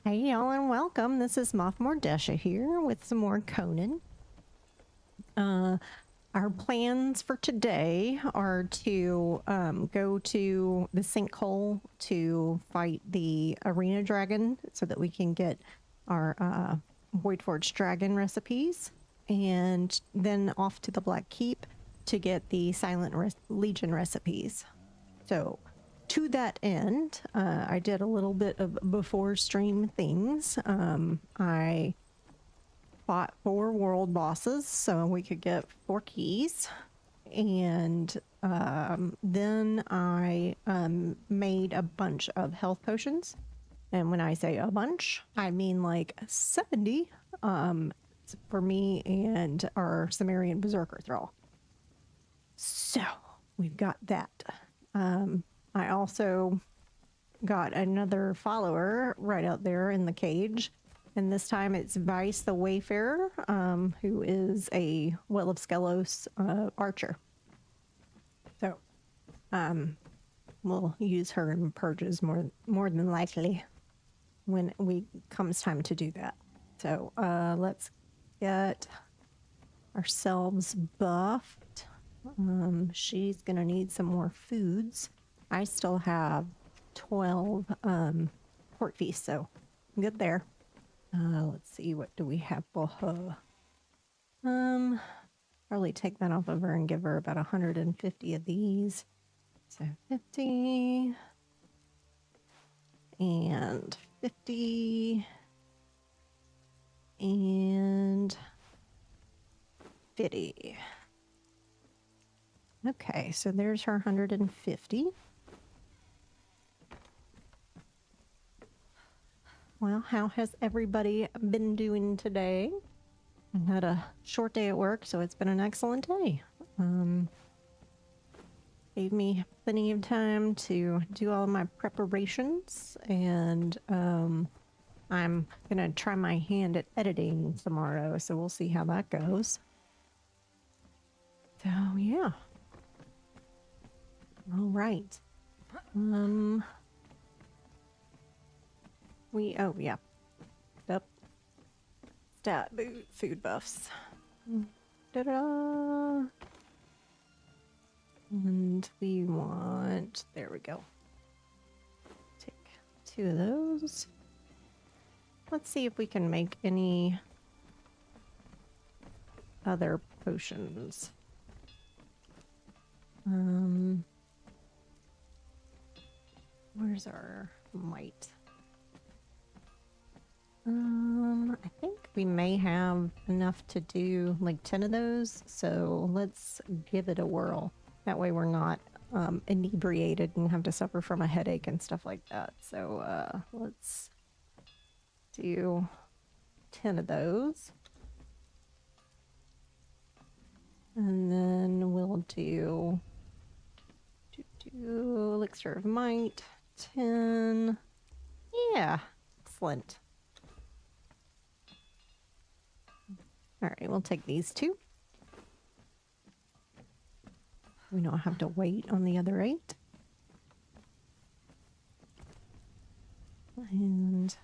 Hey y'all and welcome. This is Desha here with some more Conan. Our plans for today are to go to the Sinkhole to fight the arena dragon so that we can get our Voidforged dragon recipes, and then off to the Black Keep to get the Silent Legion recipes. So to that end, I did a little bit of before stream things. I fought 4 world bosses so we could get 4 keys. And then I made a bunch of health potions. And when I say a bunch, I mean like 70 for me and our Sumerian Berserker Thrall. So we've got that. I also got another follower right out there in the cage. And this time it's Vice the Wayfarer, who is a Well of Skelos archer. So we'll use her in purges more than likely when we comes time to do that. So let's get ourselves buffed. She's gonna need some more foods. I still have 12 port feasts, so I'm good there. Let's see, what do we have for her? Probably take that off of her and give her about 150 of these. So 50 and 50 and 50. Okay, so there's her 150. Well, how has everybody been doing today? I had a short day at work, so it's been an excellent day. Gave me plenty of time to do all of my preparations, and I'm gonna try my hand at editing tomorrow, so we'll see how that goes. So yeah. All right. Oh yeah. Yep. Stat food buffs. Da-da! And we want, there we go. Take 2 of those. Let's see if we can make any other potions. Where's our might? I think we may have enough to do like 10 of those, so let's give it a whirl. That way we're not inebriated and have to suffer from a headache and stuff like that. So let's do 10 of those. And then we'll do Elixir of Might, 10. Yeah, excellent. All right, we'll take these 2. We don't have to wait on the other 8. And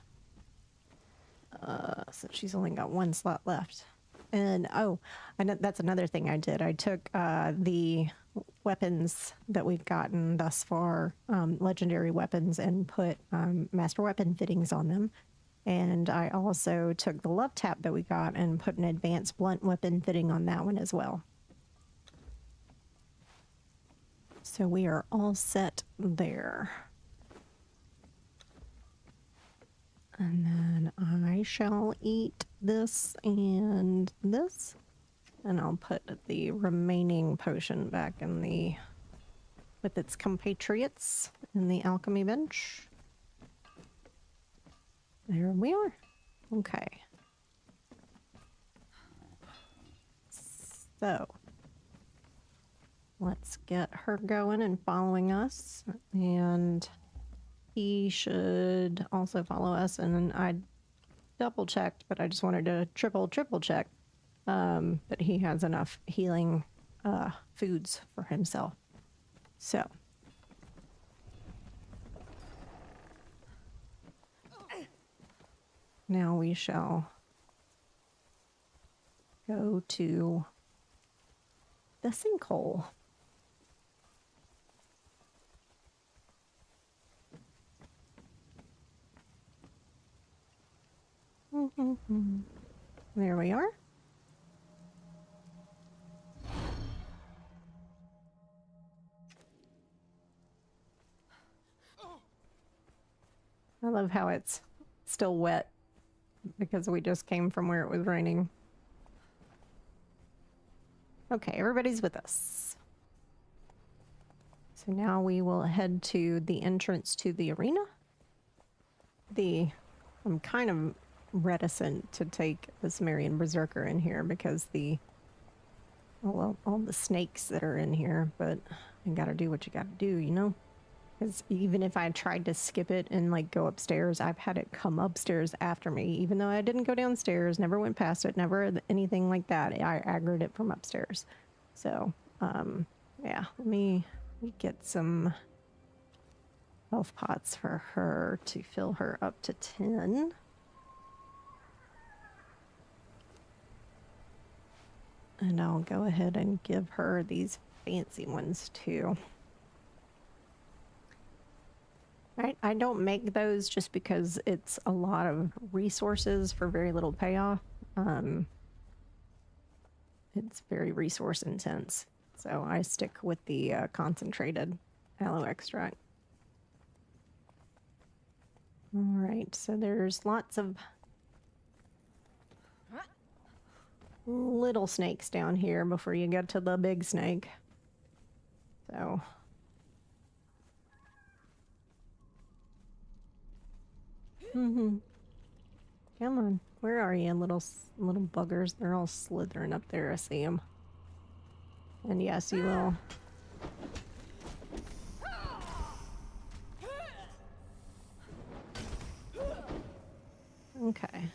so she's only got 1 slot left. And oh, that's another thing I did. I took the weapons that we've gotten thus far, legendary weapons, and put master weapon fittings on them. And I also took the love tap that we got and put an advanced blunt weapon fitting on that one as well. So we are all set there. And then I shall eat this and this. And I'll put the remaining potion back in with its compatriots in the alchemy bench. There we are. Okay. So let's get her going and following us. And he should also follow us. And I double checked, but I just wanted to triple check that he has enough healing foods for himself. So Now we shall go to the sinkhole. There we are. I love how it's still wet because we just came from where it was raining. Okay, everybody's with us. So now we will head to the entrance to the arena. I'm kind of reticent to take the Sumerian Berserker in here because all the snakes that are in here, but you gotta do what you gotta do, you know? Because even if I tried to skip it and like go upstairs, I've had it come upstairs after me, even though I didn't go downstairs, never went past it, never anything like that. I aggroed it from upstairs. So, yeah, let me get some health pots for her to fill her up to 10. And I'll go ahead and give her these fancy ones too. I don't make those just because it's a lot of resources for very little payoff. It's very resource intense. So I stick with the concentrated aloe extract. All right, so there's lots of little snakes down here before you get to the big snake. So come on, where are you, little buggers? They're all slithering up there. I see them. And yes, you will. Okay.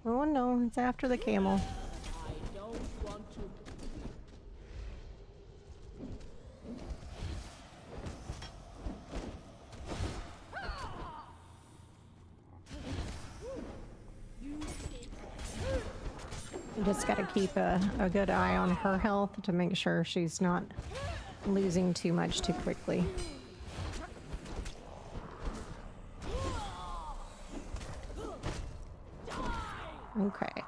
Oh no, it's after the camel. I don't want to. You just gotta keep a good eye on her health to make sure she's not losing too much too quickly. Okay.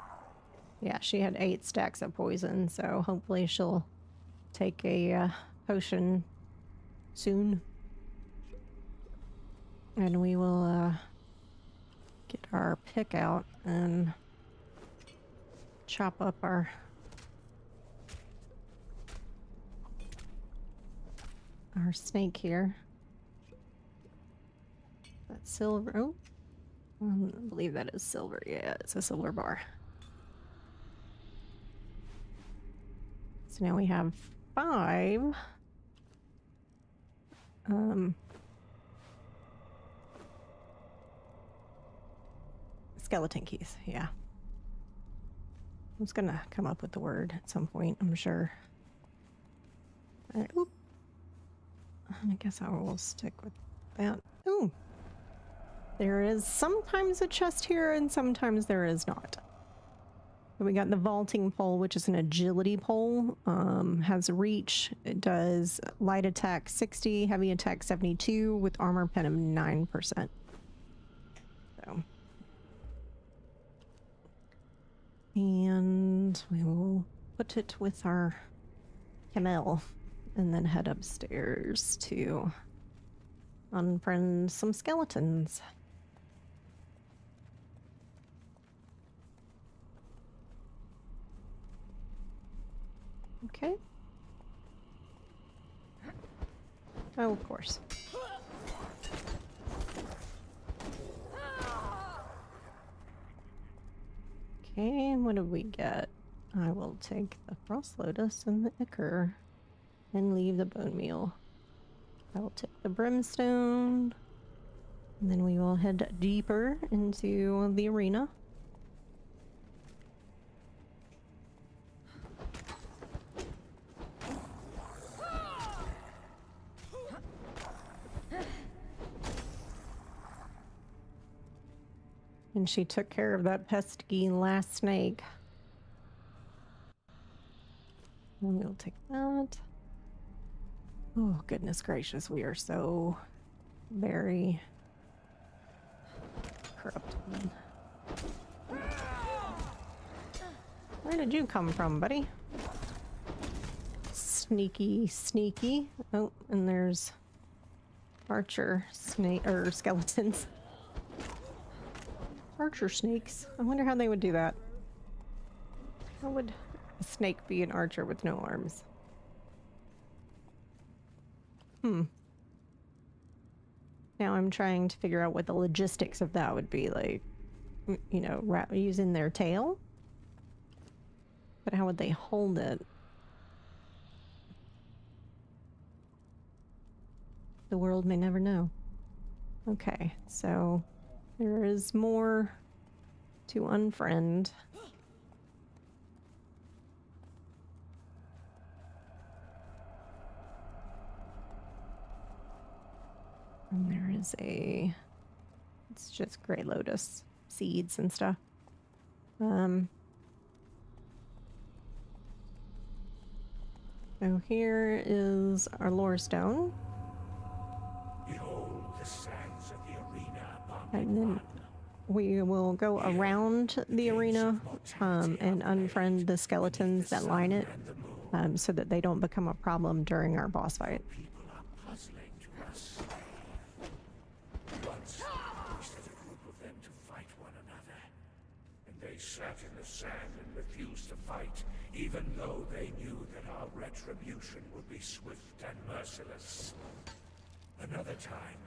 Yeah, she had 8 stacks of poison, so hopefully she'll take a potion soon. And we will get our pick out and chop up our snake here. That silver. Oh, I believe that is silver. Yeah, it's a silver bar. So now we have 5. Skeleton keys, yeah. I was gonna come up with the word at some point, I'm sure. Alright, oop. I guess I will stick with that. Ooh. There is sometimes a chest here and sometimes there is not. So we got the vaulting pole, which is an agility pole. Has reach. It does light attack 60, heavy attack 72, with armor pen of 9%. So. And we will put it with our camel and then head upstairs to unfriend some skeletons. Okay. Oh, of course. Okay, what do we get? I will take the frost lotus and the ichor and leave the bone meal. I will take the brimstone, and then we will head deeper into the arena. And she took care of that pesky last snake. And we'll take that. Oh, goodness gracious. We are so very corrupted. Where did you come from, buddy? Sneaky, sneaky. Oh, and there's archer snake or skeletons. Archer snakes. I wonder how they would do that. How would a snake be an archer with no arms? Now I'm trying to figure out what the logistics of that would be like. You know, using their tail? But how would they hold it? The world may never know. Okay, so there is more to unfriend. And there is it's just gray lotus seeds and stuff. So here is our lore stone. Behold the sands of the arena upon And then we will go around the arena and unfriend the skeletons that line it so that they don't become a problem during our boss fight. people are puzzling to us. Once we set a group of them to fight one another, and they sat in the sand and refused to fight, even though they knew that our retribution would be swift and merciless. Another time,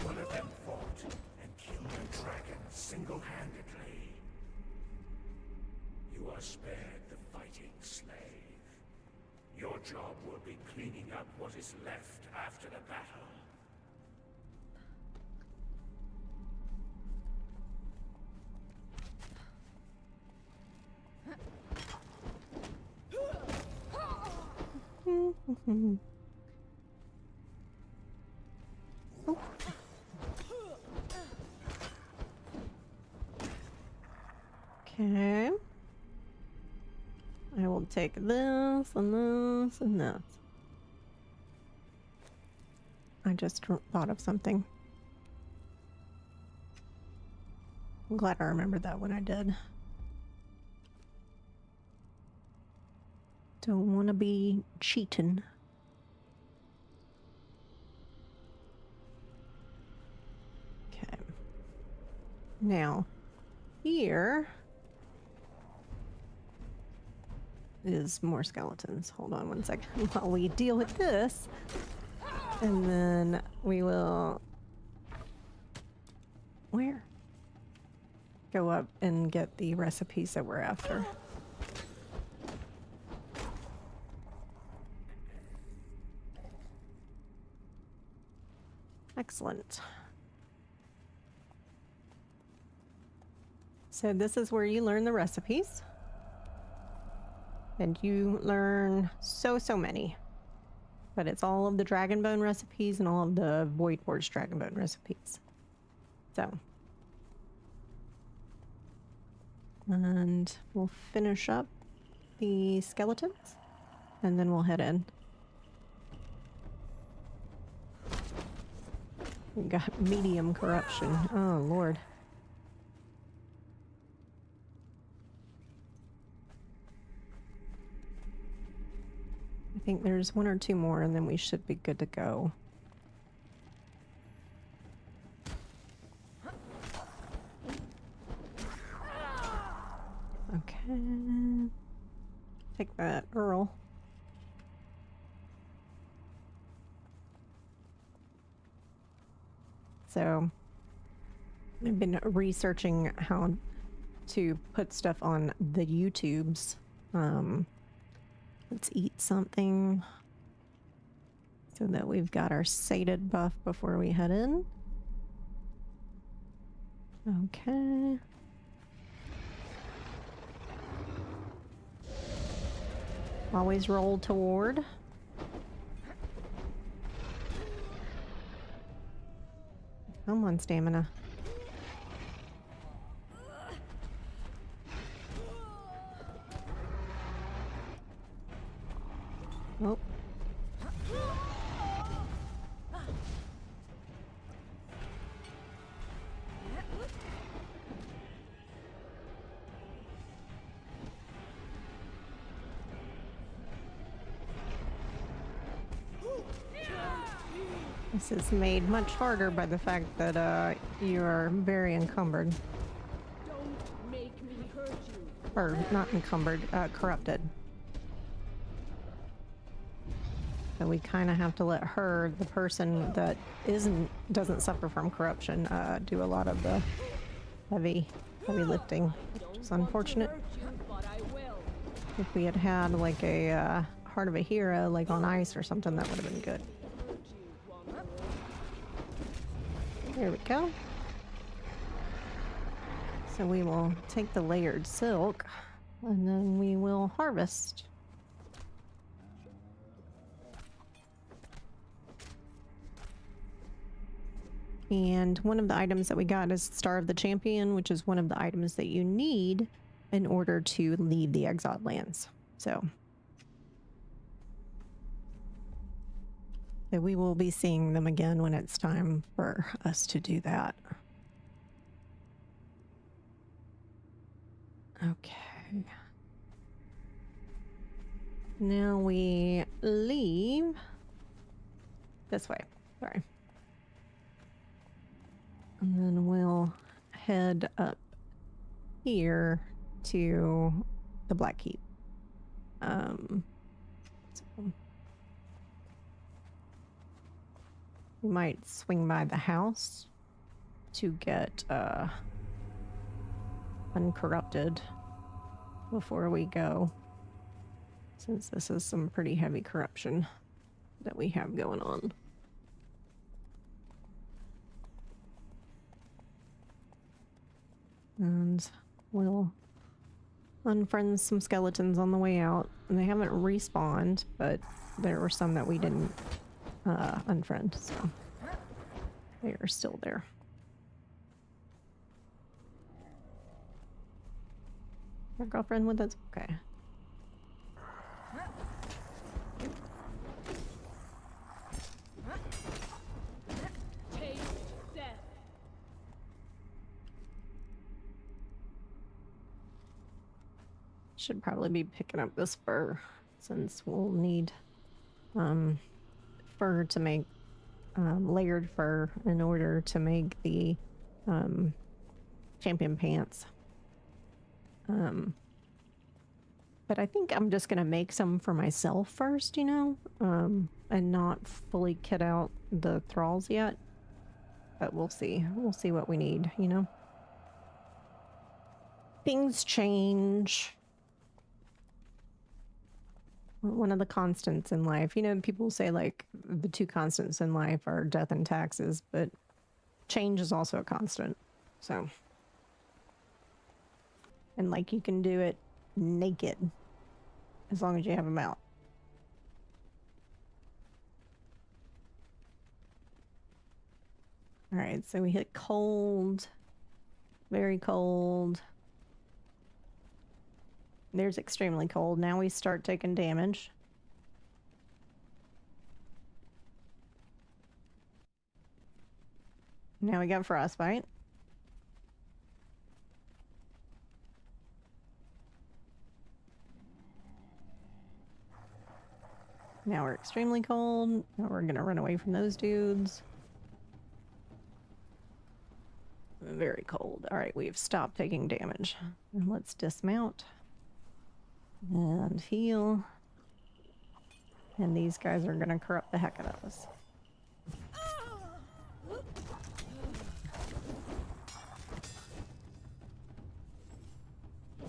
one of them fought and killed a dragon single-handedly. You are spared the fighting slave. Your job will be cleaning up what is left after the battle. Okay. I will take this and this and this. I just thought of something. I'm glad I remembered that when I did. Don't want to be cheating. Okay. Now, here is more skeletons. Hold on one second while we deal with this. And then we will... Where? Go up and get the recipes that we're after. Excellent. So this is where you learn the recipes. And you learn so many. But it's all of the dragon bone recipes and all of the void forge dragon bone recipes. So. And we'll finish up the skeletons. And then we'll head in. We got medium corruption. Oh, Lord. I think there's one or two more and then we should be good to go. Okay. Take that, Earl. So, I've been researching how to put stuff on the YouTubes. Let's eat something so that we've got our sated buff before we head in. Okay. Always roll toward. Come on, stamina. Oh. This is made much harder by the fact that you are very encumbered. Don't make me hurt you. Or not encumbered, corrupted. So we kind of have to let her, the person that doesn't suffer from corruption, do a lot of the heavy lifting, which is unfortunate. Hurt you, but I will. If we had had like a Heart of a Hero, like on ice or something, that would have been good. Hurt you, wanderer. There we go. So we will take the layered silk, and then we will harvest. And one of the items that we got is Star of the Champion, which is one of the items that you need in order to leave the exiled lands. So we will be seeing them again when it's time for us to do that. Okay. Now we leave this way. Sorry. And then we'll head up here to the Black Keep. So we might swing by the house to get uncorrupted before we go, since this is some pretty heavy corruption that we have going on. And we'll unfriend some skeletons on the way out. And they haven't respawned, but there were some that we didn't unfriend, so they are still there. Your girlfriend with us? Okay. Taste death. Should probably be picking up this fur, since we'll need fur to make layered fur in order to make the champion pants. But I think I'm just gonna make some for myself first, you know, and not fully kit out the thralls yet. But we'll see. We'll see what we need, you know. Things change. One of the constants in life, you know, people say like the two constants in life are death and taxes, but change is also a constant. So, and like you can do it naked as long as you have them out. All right, so we hit cold, very cold. There's extremely cold. Now we start taking damage. Now we got frostbite. Now we're extremely cold. Now we're gonna run away from those dudes. Very cold. All right, we've stopped taking damage. And let's dismount. And heal. And these guys are gonna corrupt the heck out of us.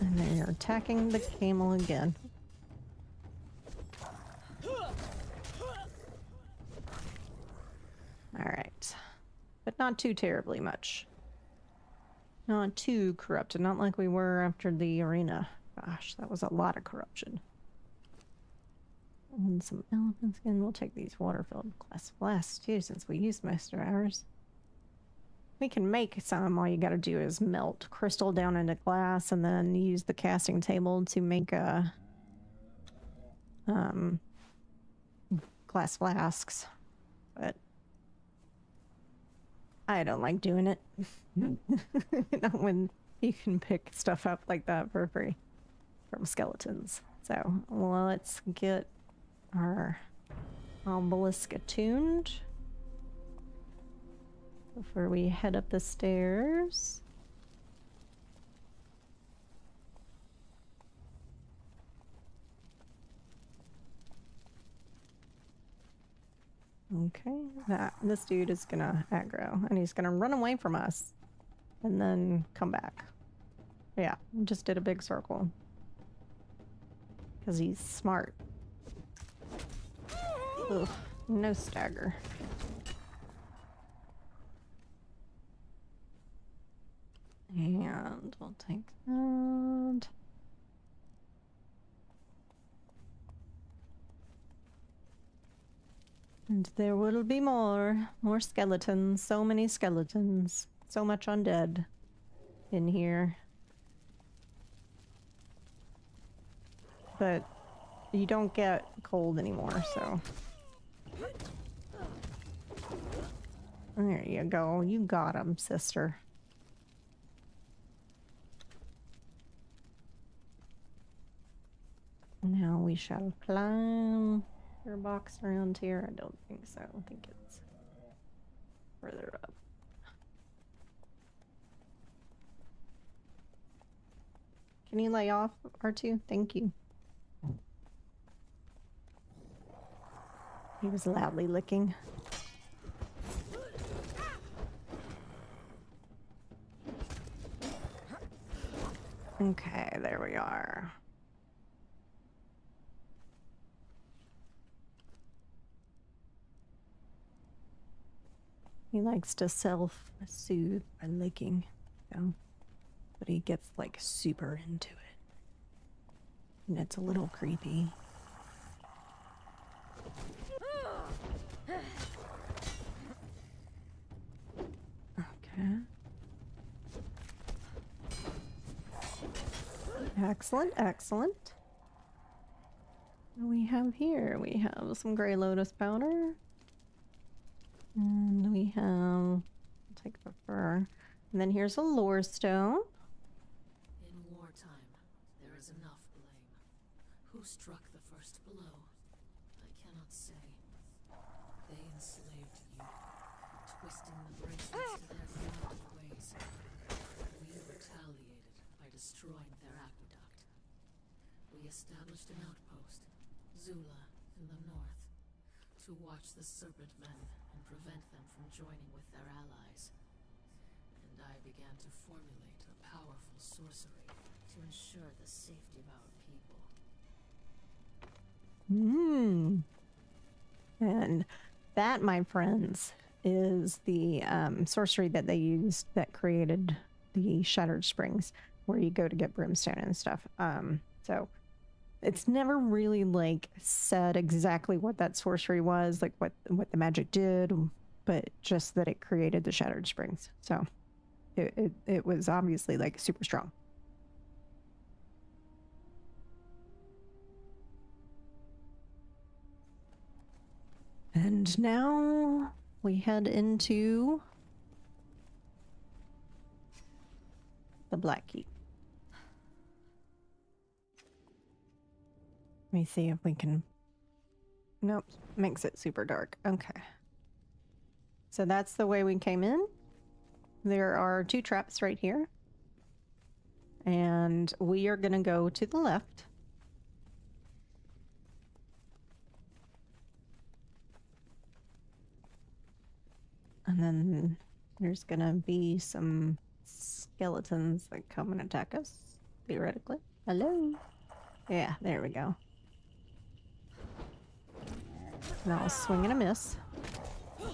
And they are attacking the camel again. Alright. But not too terribly much. Not too corrupted. Not like we were after the arena. Gosh, that was a lot of corruption. And some elephant skin. We'll take these water-filled glass flasks too, since we used most of ours. We can make some. All you gotta do is melt crystal down into glass and then use the casting table to make a glass flasks, but I don't like doing it. Not when you can pick stuff up like that for free from skeletons. So let's get our obelisk attuned before we head up the stairs. Okay, this dude is gonna aggro, and he's gonna run away from us, and then come back. Yeah, just did a big circle. Because he's smart. Ugh, no stagger. And we'll take that. And there will be more skeletons. So many skeletons. So much undead in here. But you don't get cold anymore, so. There you go. You got him, sister. Now we shall climb. Your box around here? I don't think so. I think it's further up. Can you lay off, R2? Thank you. He was loudly licking. Okay, there we are. He likes to self-soothe by licking, so, but he gets like super into it. And it's a little creepy. Okay. Excellent, excellent. What do we have here? We have some gray lotus powder. And we have, I'll take the fur. And then here's a lore stone. In wartime, there is enough blame. Who struck the first blow? I cannot say. They enslaved you, twisting the bracelets to their criminal ways. We retaliated by destroying their aqueduct. We established an outpost, Zula, in the north, to watch the Serpent Men and prevent them from joining with their allies. And I began to formulate a powerful sorcery to ensure the safety of our people. And that, my friends, is the sorcery that they used that created the Shattered Springs, where you go to get brimstone and stuff. So it's never really like said exactly what that sorcery was, like what the magic did, but just that it created the Shattered Springs. So it was obviously like super strong. And now we head into the Black Keep. Let me see if we can... Nope, makes it super dark. Okay. So that's the way we came in. There are 2 traps right here. And we are going to go to the left. And then there's going to be some skeletons that come and attack us, theoretically. Hello? Yeah, there we go. And I'll swing and a miss. Don't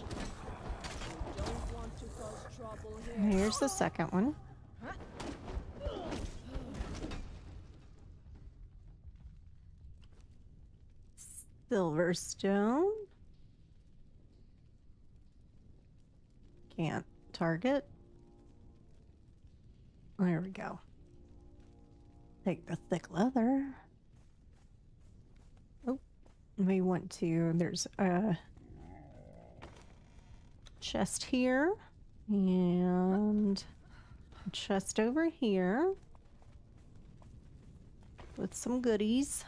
want to cause trouble here. Here's the second one. Silverstone. Can't target. There we go. Take the thick leather. Oh, we want to, there's a chest here and a chest over here with some goodies.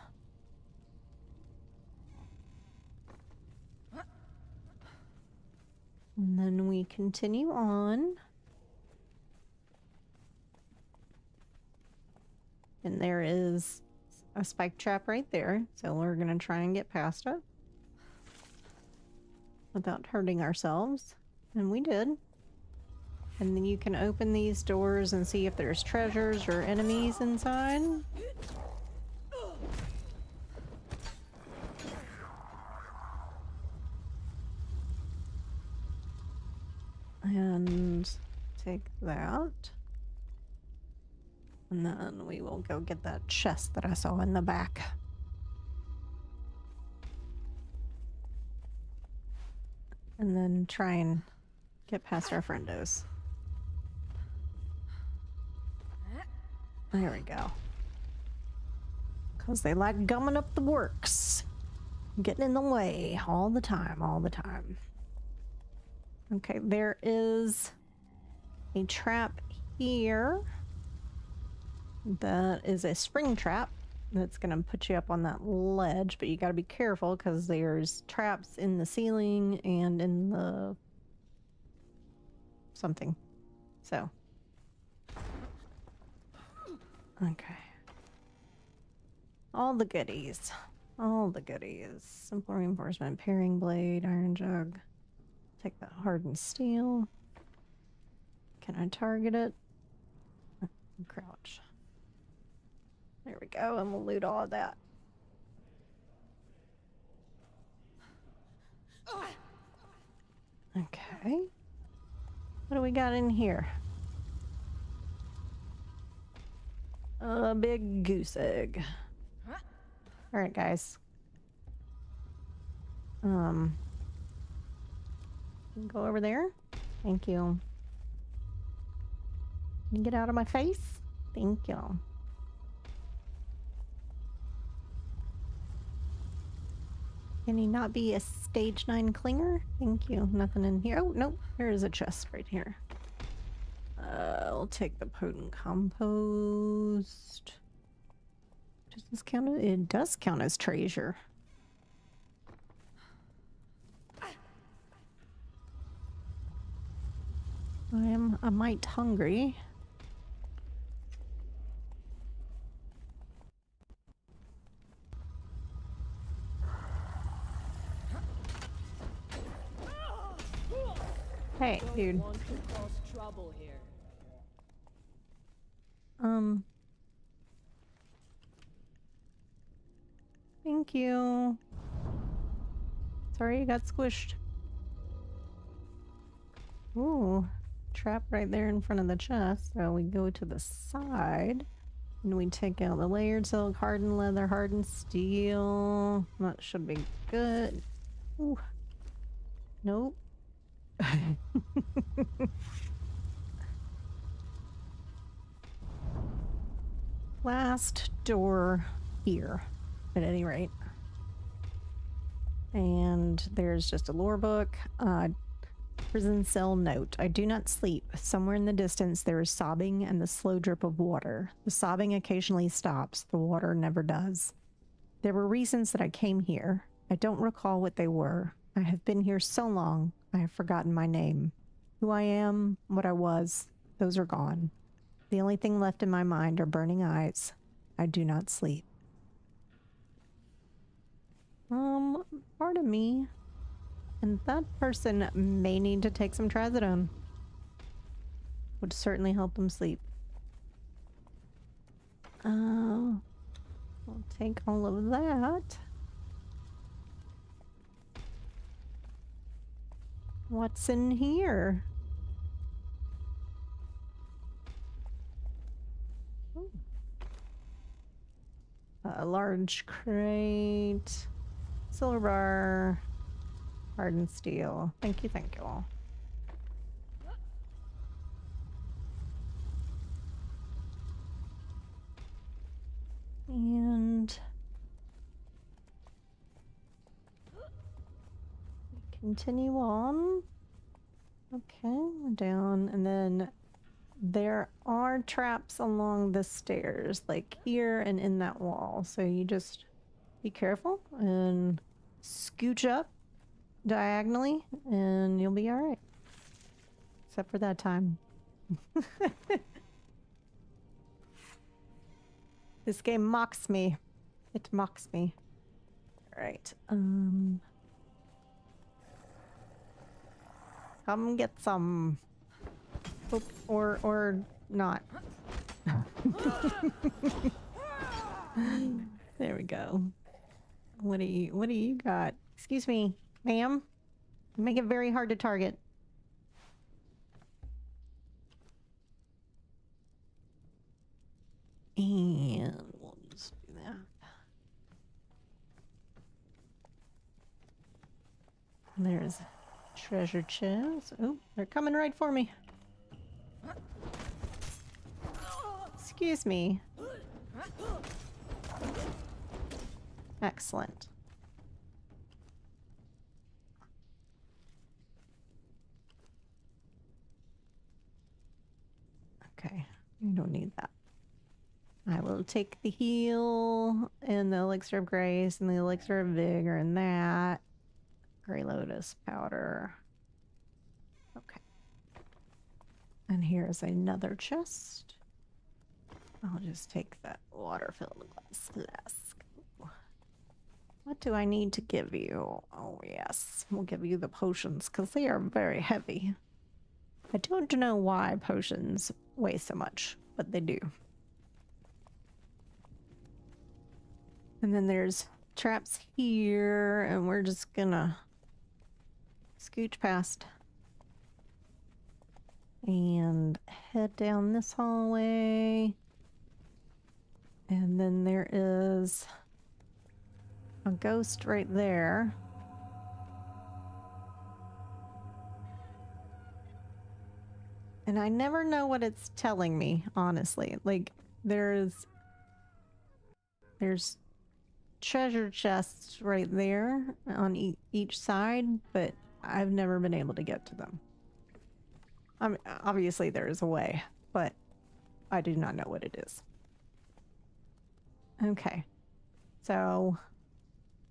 And then we continue on. And there is a spike trap right there, so we're gonna try and get past it without hurting ourselves. And we did. And then you can open these doors and see if there's treasures or enemies inside. And take that. And then we will go get that chest that I saw in the back. And then try and get past our friendos. There we go. Because they like gumming up the works. Getting in the way all the time, all the time. Okay, there is a trap here. That is a spring trap that's going to put you up on that ledge, but you got to be careful because there's traps in the ceiling and in the something. So, okay. All the goodies. All the goodies. Simple reinforcement, paring blade, iron jug. Take that hardened steel. Can I target it? Crouch. There we go, and we'll loot all of that. Okay. What do we got in here? A big goose egg. Alright, guys. Go over there. Thank you. Can you get out of my face? Thank you. Can he not be a stage 9 clinger? Thank you. Nothing in here. Oh, nope. There is a chest right here. I'll take the potent compost. Does this count? It does count as treasure. I am a mite hungry. Hey, dude. Want to cause trouble here. Thank you. Sorry you got squished. Ooh, trap right there in front of the chest. So we go to the side and we take out the layered silk, hardened leather, hardened steel. That should be good. Ooh. Nope. Last door here, at any rate. And there's just a lore book. Prison cell note. I do not sleep. Somewhere in the distance there is sobbing and the slow drip of water. The sobbing occasionally stops. The water never does. There were reasons that I came here. I don't recall what they were. I have been here so long, I have forgotten my name. Who I am, what I was, those are gone. The only thing left in my mind are burning eyes. I do not sleep. Pardon me. And that person may need to take some trazodone. Would certainly help them sleep. We'll take all of that. What's in here? Ooh. A large crate. Silver bar. Hardened steel. Thank you, thank you all. And continue on. Okay, we're down, and then there are traps along the stairs, like here and in that wall. So you just be careful and scooch up diagonally, and you'll be all right. Except for that time. This game mocks me. It mocks me. All right. Come get some. Oop, or not. There we go. What do you got? Excuse me, ma'am. Make it very hard to target. And we'll just do that. There's treasure chest. Oh, they're coming right for me. Excuse me. Excellent. Okay, you don't need that. I will take the heal and the elixir of grace and the elixir of vigor and that. Grey lotus powder. Okay. And here's another chest. I'll just take that water-filled glass flask. What do I need to give you? Oh yes, we'll give you the potions because they are very heavy. I don't know why potions weigh so much, but they do. And then there's traps here, and we're just gonna scooch past and head down this hallway. And then there is a ghost right there. And I never know what it's telling me, honestly. Like, there's treasure chests right there on each side, but I've never been able to get to them. I mean, obviously there is a way, but I do not know what it is. Okay, so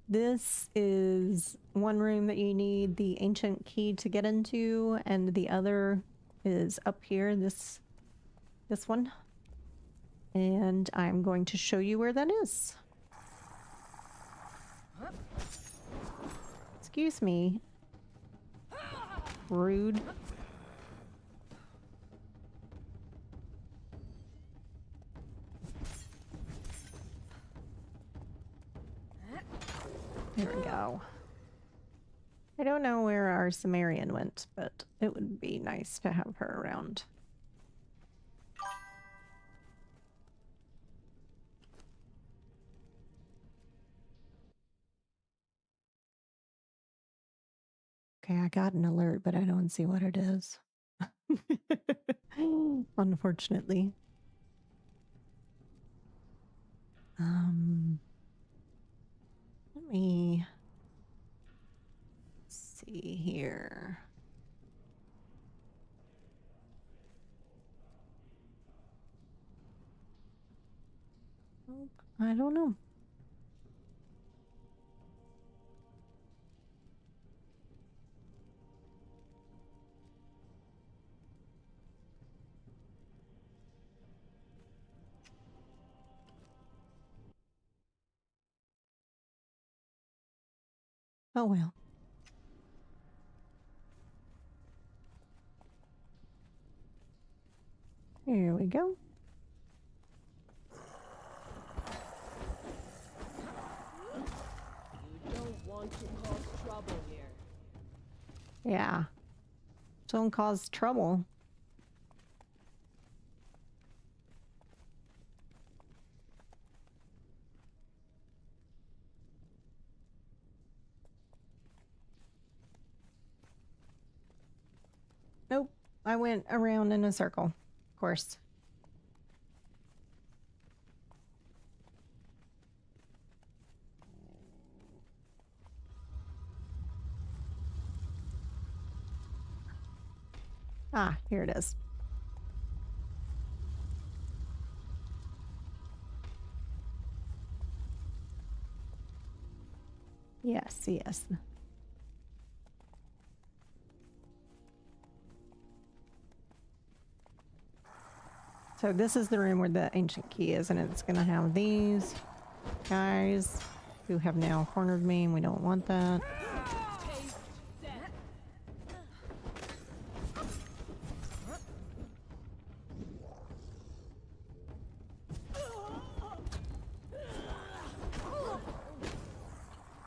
this is one room that you need the ancient key to get into, and the other is up here, this one. And I'm going to show you where that is. Excuse me. Rude. There we go. I don't know where our Sumerian went, but it would be nice to have her around. Okay, I got an alert, but I don't see what it is. Unfortunately. Let me see here. I don't know. Oh well. Here we go. You don't want to cause trouble here. Yeah. Don't cause trouble. Nope. I went around in a circle. Of course. Ah, here it is. Yes, yes. So this is the room where the ancient key is, and it's gonna have these guys who have now cornered me, and we don't want that. Taste death.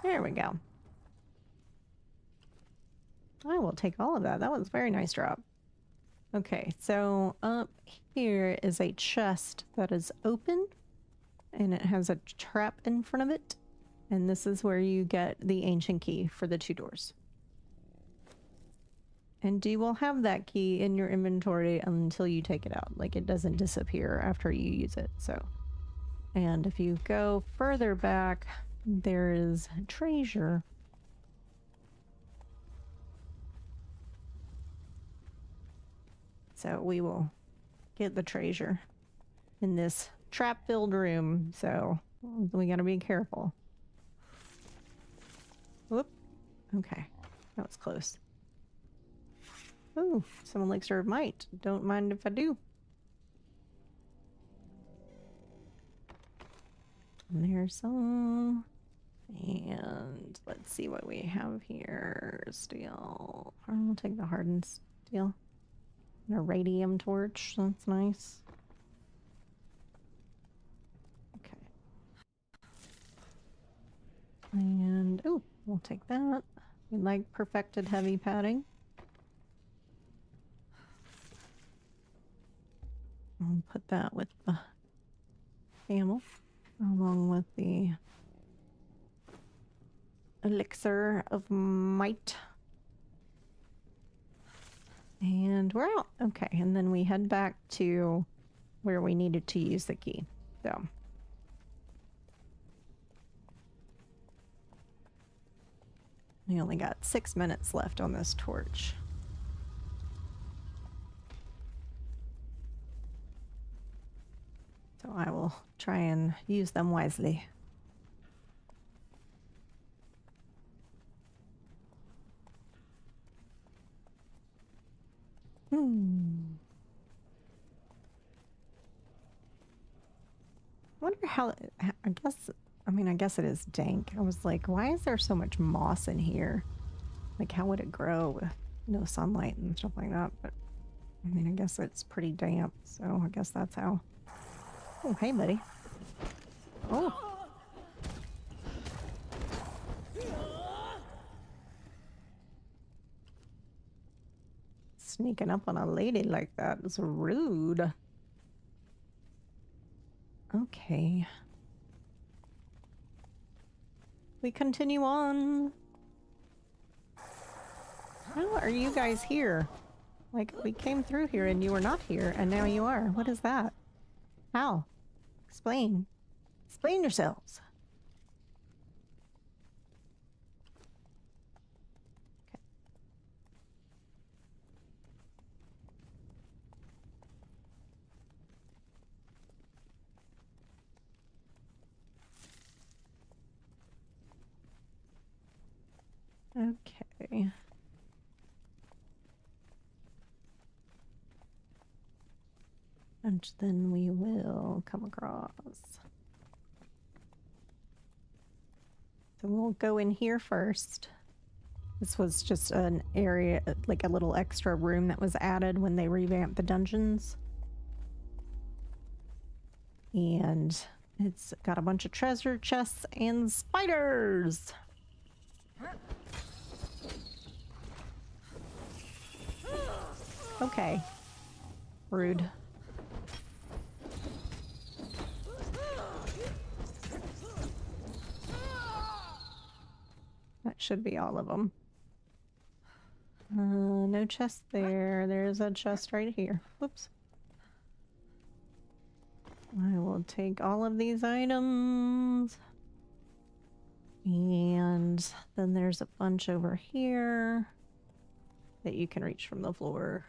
There we go. I will take all of that. That was a very nice drop. Okay, so up here is a chest that is open, and it has a trap in front of it. And this is where you get the ancient key for the 2 doors. And you will have that key in your inventory until you take it out. Like, it doesn't disappear after you use it, so. And if you go further back, there is a treasure. So we will get the treasure in this trap-filled room, so we gotta be careful. Whoop. Okay, that was close. Ooh, some elixir of might. Don't mind if I do. And there's some. And let's see what we have here. Steel. I'll take the hardened steel. And a radium torch. That's nice. Okay. And, oh, we'll take that. We like perfected heavy padding. I'll put that with the camel, along with the elixir of might. And we're out. Okay, and then we head back to where we needed to use the key. So. We only got 6 minutes left on this torch. So I will try and use them wisely. Wonder how, I guess it is dank. I was like, why is there so much moss in here? Like, how would it grow with no sunlight and stuff like that? But, I mean, I guess it's pretty damp, so I guess that's how. Oh, hey, buddy. Oh. Sneaking up on a lady like that is rude. Okay. We continue on. How are you guys here? Like, we came through here and you were not here, and now you are. What is that? How? Explain. Explain yourselves. Okay. And then we will come across. So we'll go in here first. This was just an area, like a little extra room that was added when they revamped the dungeons. And it's got a bunch of treasure chests and spiders. Okay. Rude. That should be all of them. No chest there. There's a chest right here. Whoops. I will take all of these items. And then there's a bunch over here that you can reach from the floor.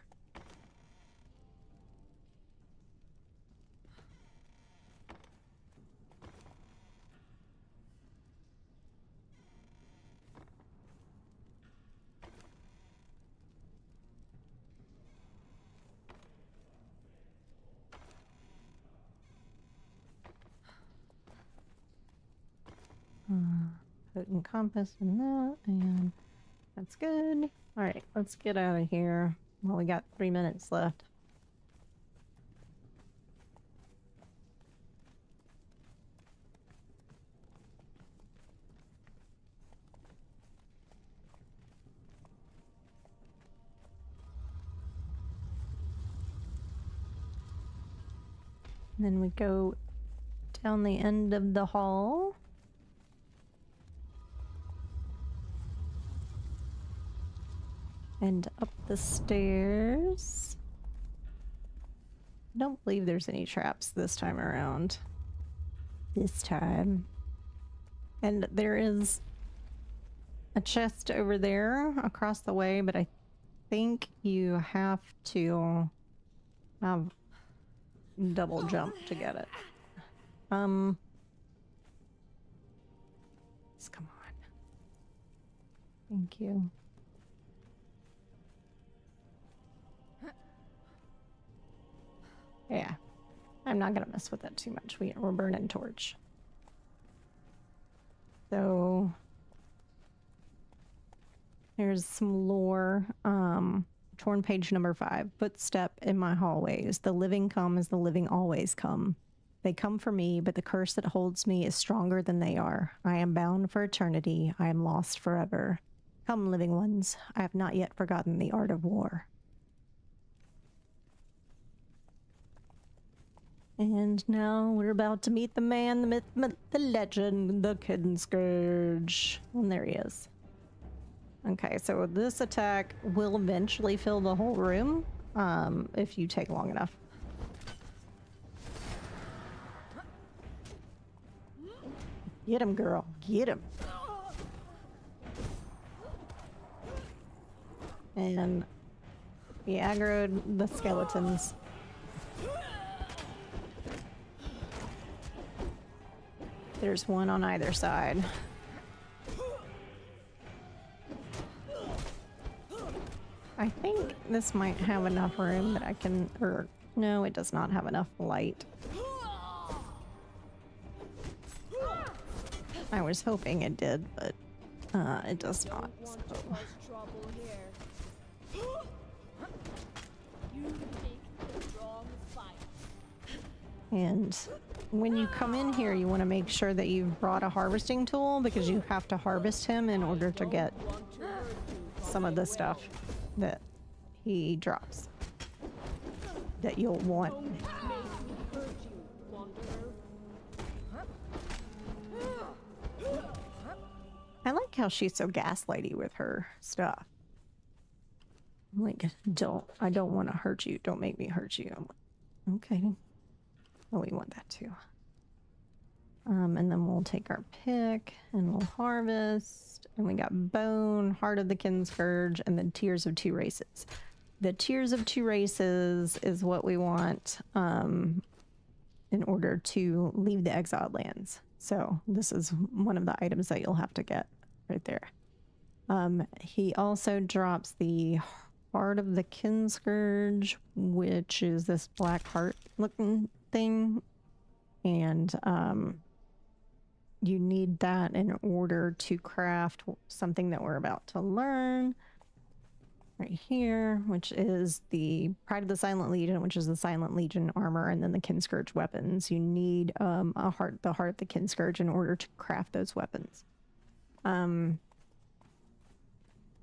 putting compass in that, and that's good. Alright, let's get out of here. Well, we got 3 minutes left. Then we go down the end of the hall. And up the stairs. I don't believe there's any traps this time around. This time. And there is a chest over there across the way, but I think you have to have double jump to get it. Let's come on. Thank you. Yeah, I'm not gonna mess with that too much. We're burning torch. So there's some lore. Torn page number 5. Footstep in my hallways. The living come as the living always come. They come for me, but the curse that holds me is stronger than they are. I am bound for eternity. I am lost forever. Come, living ones. I have not yet forgotten the art of war. And now we're about to meet the man, the myth, the legend, the Kid Scourge. And there he is. Okay, so this attack will eventually fill the whole room, if you take long enough. Get him, girl. Get him. And he aggroed the skeletons. There's one on either side. I think this might have enough room that I can, or no, it does not have enough light. I was hoping it did, but it does not. So. And when you come in here, you want to make sure that you've brought a harvesting tool, because you have to harvest him in order to get some of the stuff that he drops that you'll want. I like how she's so gaslighty with her stuff. Like, I don't want to hurt you. Don't make me hurt you. I'm like, okay. Oh, we want that too. And then we'll take our pick and we'll harvest. And we got bone, heart of the kin scourge, and then tears of 2 races. The tears of 2 races is what we want in order to leave the exiled lands. So this is one of the items that you'll have to get right there. He also drops the heart of the kin scourge, which is this black heart looking thing. And you need that in order to craft something that we're about to learn right here, which is the Pride of the Silent Legion, which is the Silent Legion armor, and then the Kin Scourge weapons. You need the heart of the Kin Scourge in order to craft those weapons.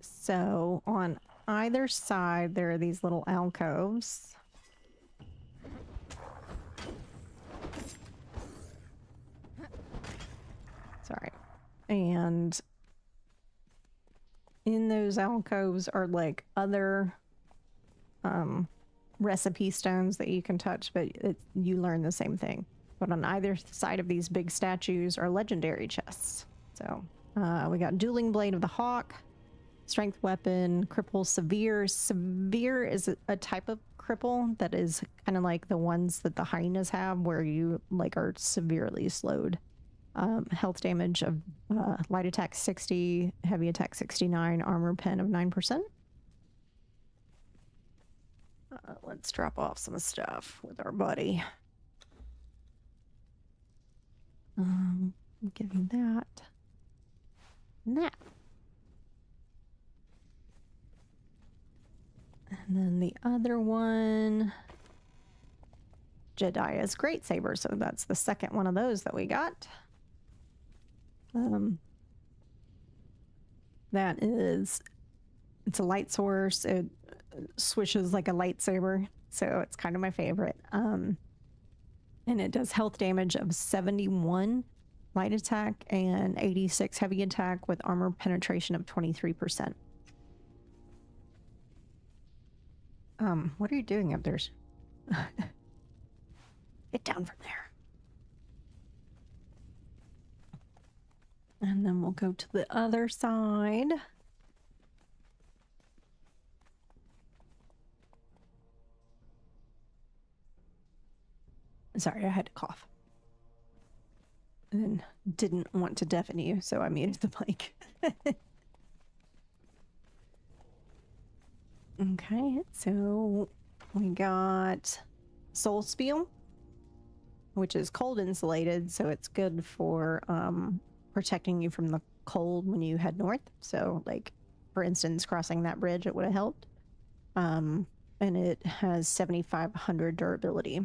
So on either side, there are these little alcoves. Sorry. And in those alcoves are like other recipe stones that you can touch, but you learn the same thing. But on either side of these big statues are legendary chests. So we got Dueling Blade of the Hawk, Strength Weapon, Cripple Severe. Severe is a type of cripple that is kind of like the ones that the hyenas have, where you like are severely slowed. Health damage of light attack 60, heavy attack 69, armor pen of 9%. Let's drop off some stuff with our buddy. Give you that. nap. And then the other one, Jediah's Great Saber. So that's the second one of those that we got. That is, it's a light source. It swishes like a lightsaber, so it's kind of my favorite. And it does health damage of 71 light attack and 86 heavy attack with armor penetration of 23%. What are you doing up there? Get down from there. And then we'll go to the other side. Sorry, I had to cough. And didn't want to deafen you, so I muted the mic. Okay, so we got Soul Spiel, which is cold insulated, so it's good for protecting you from the cold when you head north. So, like, for instance, crossing that bridge, it would have helped. And it has 7,500 durability.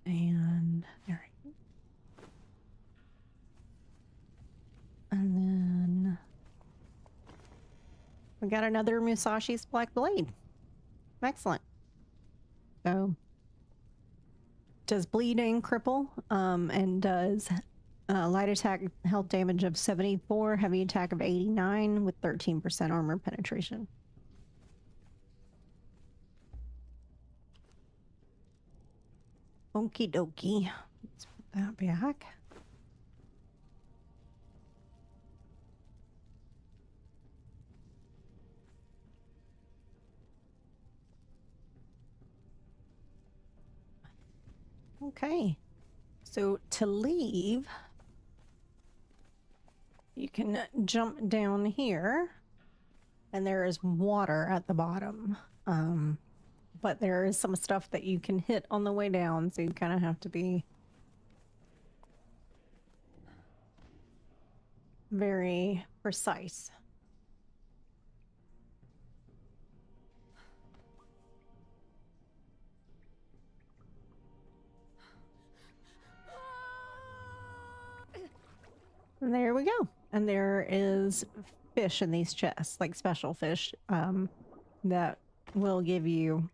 And there we go. And then we got another Musashi's Black Blade. Excellent. So does bleeding, cripple, and does light attack health damage of 74, heavy attack of 89 with 13% armor penetration. Okie dokie. Let's put that back. Okay. So to leave, you can jump down here, and there is water at the bottom. But there is some stuff that you can hit on the way down, so you kind of have to be very precise. And there we go. And there is fish in these chests, like special fish, that will give you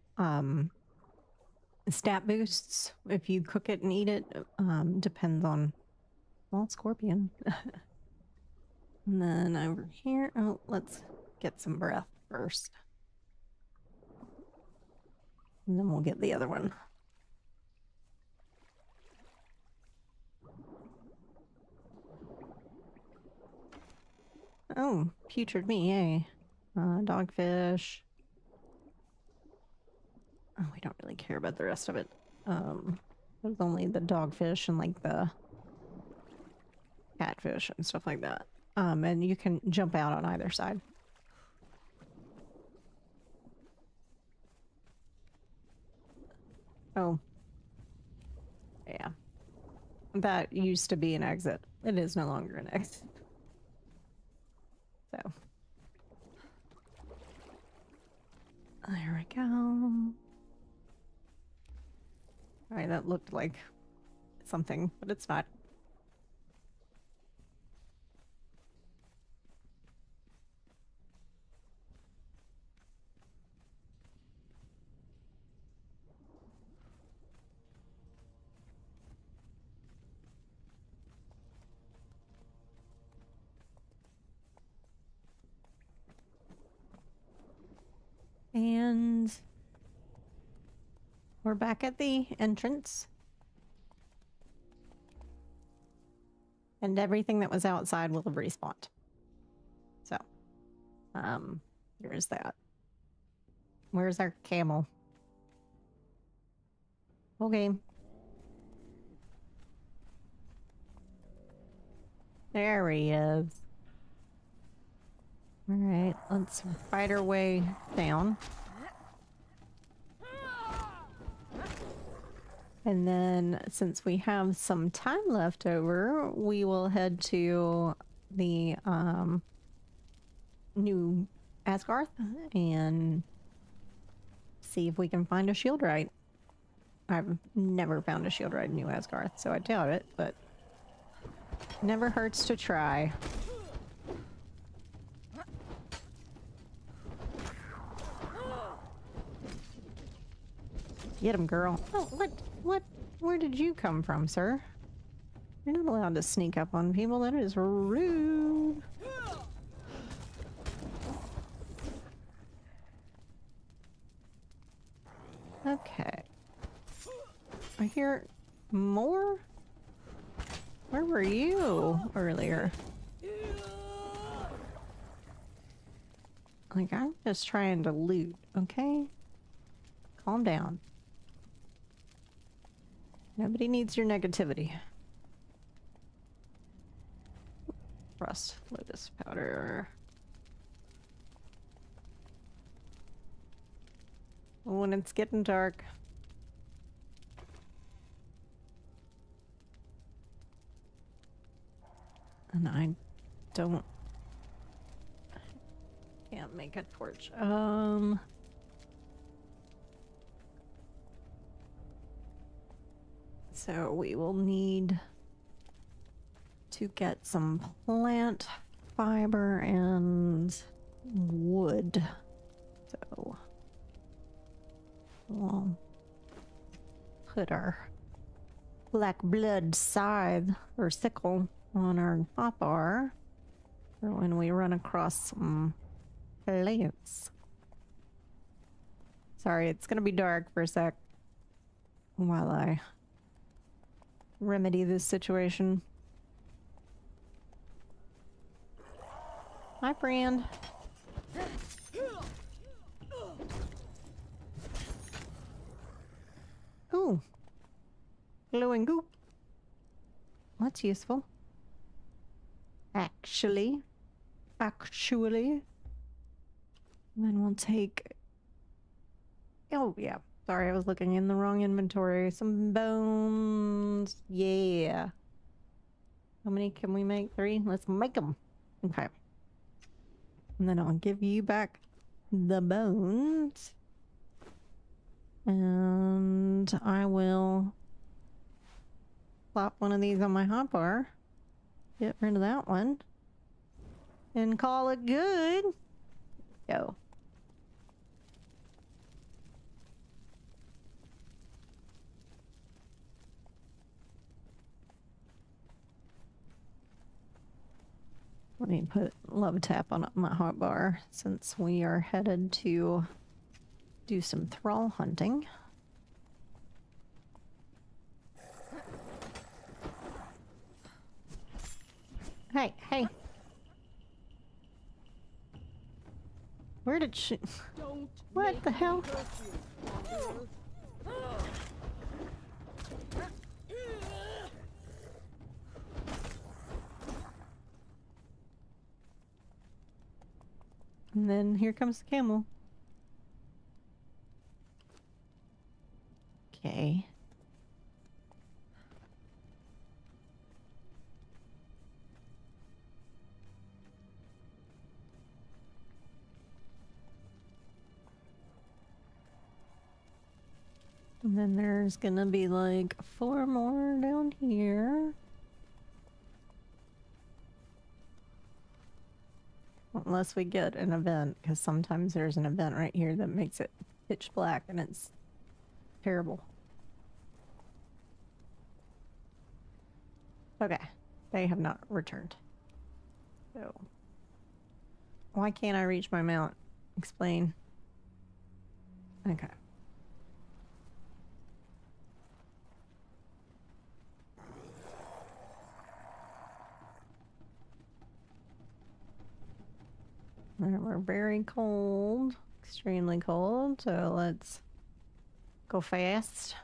stat boosts if you cook it and eat it. Depends on, well, scorpion. And then over here, oh, let's get some breath first. And then we'll get the other one. Oh, putrid me, eh? Dogfish. Oh, we don't really care about the rest of it. There's only the dogfish and like the catfish and stuff like that. And you can jump out on either side. Oh. Yeah. That used to be an exit. It is no longer an exit. So. There we go. Alright, that looked like something, but it's not. And we're back at the entrance. And everything that was outside will have respawned. So, there's that. Where's our camel? Okay. There he is. Alright, let's fight our way down. And then, since we have some time left over, we will head to the new Asgarth and see if we can find a shield rite. I've never found a shield rite in New Asgarth, so I doubt it, but never hurts to try. Get him, girl. Oh, what? Where did you come from, sir? You're not allowed to sneak up on people. That is rude. Okay. I hear more? Where were you earlier? Like, I'm just trying to loot, okay? Calm down. Nobody needs your negativity. Rust, lotus powder. When it's getting dark. And I don't... can't make a torch. So we will need to get some plant fiber and wood. So we'll put our black blood scythe or sickle on our hotbar for when we run across some plants. Sorry, it's gonna be dark for a sec while I remedy this situation. Hi, friend. Ooh. Glowing goop. That's useful. Actually. And then we'll take... Oh, yeah. Sorry, I was looking in the wrong inventory. Some bones. Yeah. How many can we make? 3? Let's make them. Okay. And then I'll give you back the bones. And I will plop one of these on my hotbar. Get rid of that one. And call it good. Go. Let me put love tap on my hotbar since we are headed to do some thrall hunting. Hey, hey. Where did she... Don't What the hell? And then here comes the camel. Okay. And then there's gonna be like 4 more down here. Unless we get an event, because sometimes there's an event right here that makes it pitch black and it's terrible. Okay, they have not returned. So, why can't I reach my mount? Explain. Okay. We're very cold, extremely cold, so let's go fast.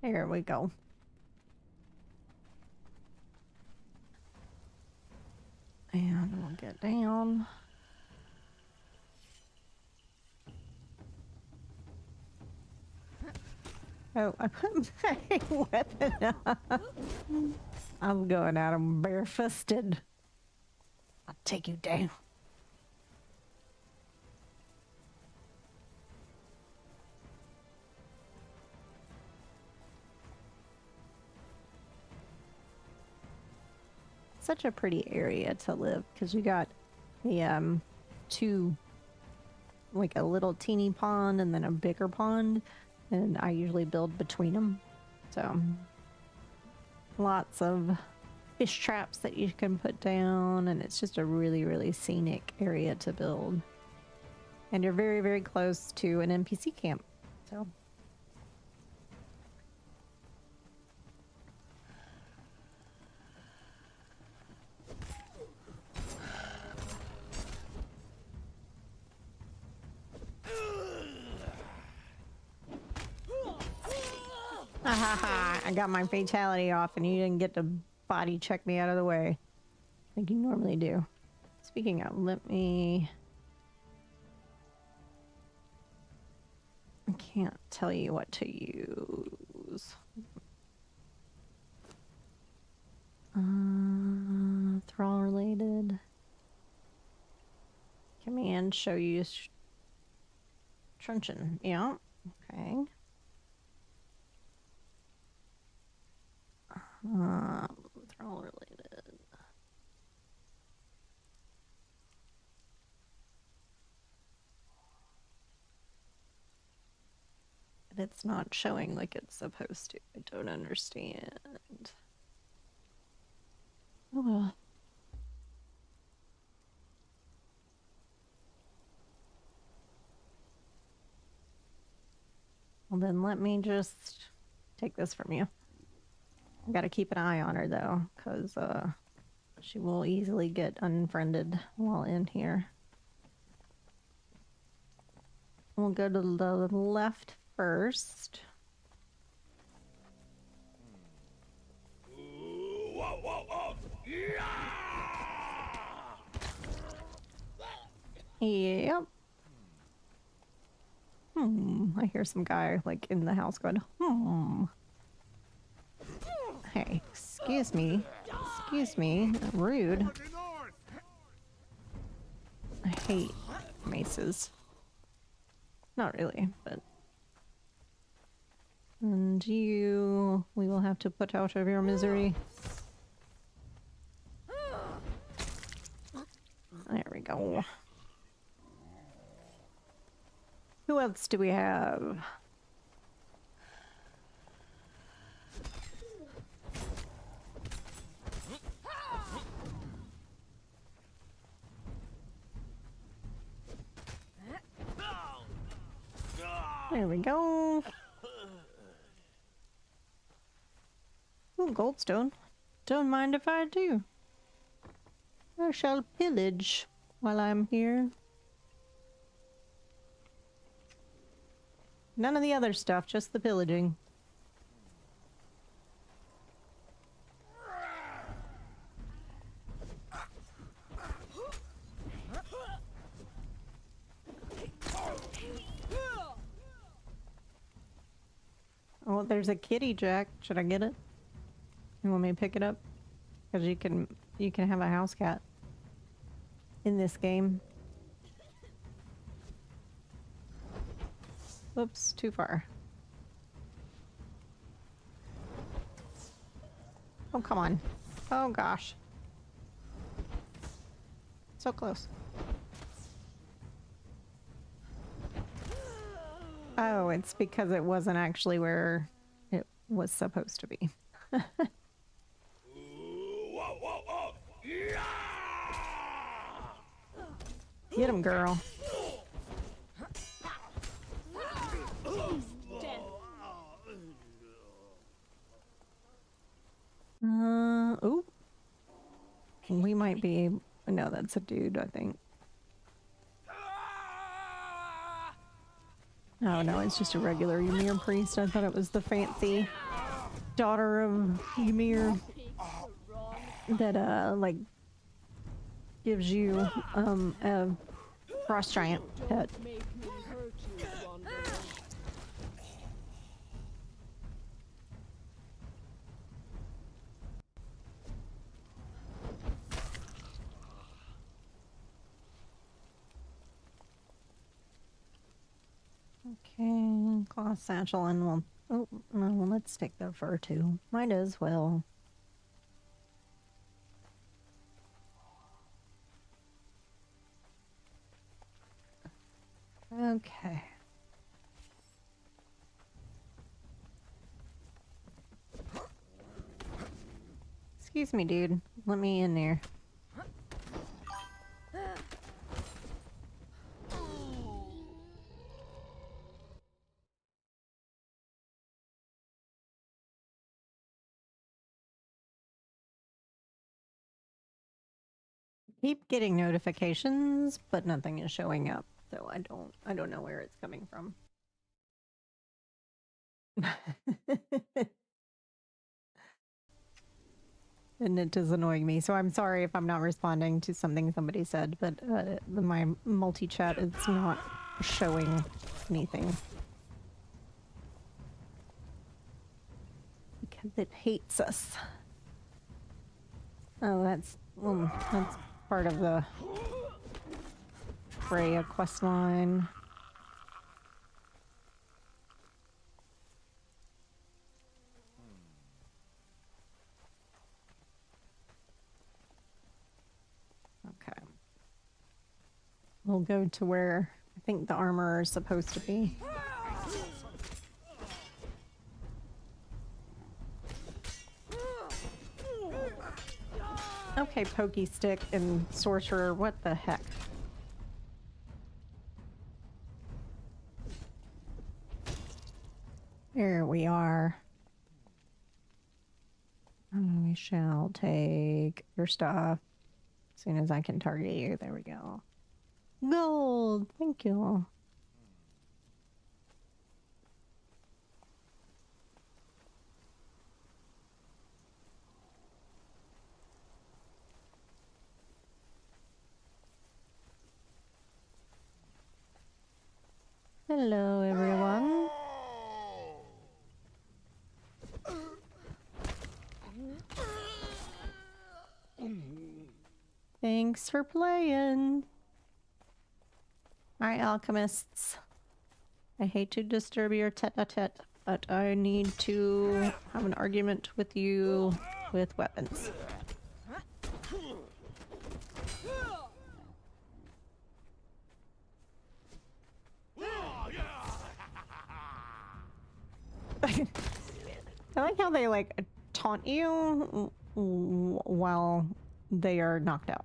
Here we go. get down. Oh, I put my weapon up. I'm going at him barefisted. I'll take you down. Such a pretty area to live because you got the two, like a little teeny pond and then a bigger pond, and I usually build between them. So lots of fish traps that you can put down, and it's just a really, really scenic area to build. And you're very, very close to an NPC camp. So I got my fatality off and you didn't get to body check me out of the way like you normally do. Speaking of, let me... I can't tell you what to use. Thrall related. Command show use truncheon. Yeah, okay. Thrall related. But it's not showing like it's supposed to. I don't understand. Oh well. Well then let me just take this from you. I gotta keep an eye on her though, because she will easily get unfriended while in here. We'll go to the left first. Yep. I hear some guy like in the house going, Hey, excuse me. Excuse me. Rude. I hate maces. Not really, but... And you... we will have to put out of your misery. There we go. Who else do we have? There we go. Ooh, goldstone. Don't mind if I do. I shall pillage while I'm here. None of the other stuff, just the pillaging. Oh, there's a kitty, Jack. Should I get it? You want me to pick it up? Because you can have a house cat in this game. Whoops, too far. Oh, come on. Oh, gosh. So close. Oh, it's because it wasn't actually where it was supposed to be. Get him, girl. Oh. We might be... No, that's a dude, I think. Oh no, it's just a regular Ymir priest. I thought it was the fancy daughter of Ymir that, like, gives you a frost giant pet. Don't make me hurt you, Wanderer. Okay, cloth satchel, and we'll. Oh no, let's take the fur too. Might as well. Okay. Excuse me, dude. Let me in there. Keep getting notifications, but nothing is showing up. So I don't know where it's coming from. And it is annoying me. So I'm sorry if I'm not responding to something somebody said, but my multi-chat is not showing anything. Because it hates us. Oh, that's part of the Freya quest line. Okay. We'll go to where I think the armor is supposed to be. Okay, pokey stick and sorcerer, what the heck? There we are. We shall take your stuff as soon as I can target you. There we go. Gold! Thank you. Hello, everyone. Thanks for playing. Hi, alchemists. I hate to disturb your tete-a-tete, but I need to have an argument with you with weapons. I like how they like taunt you while they are knocked out.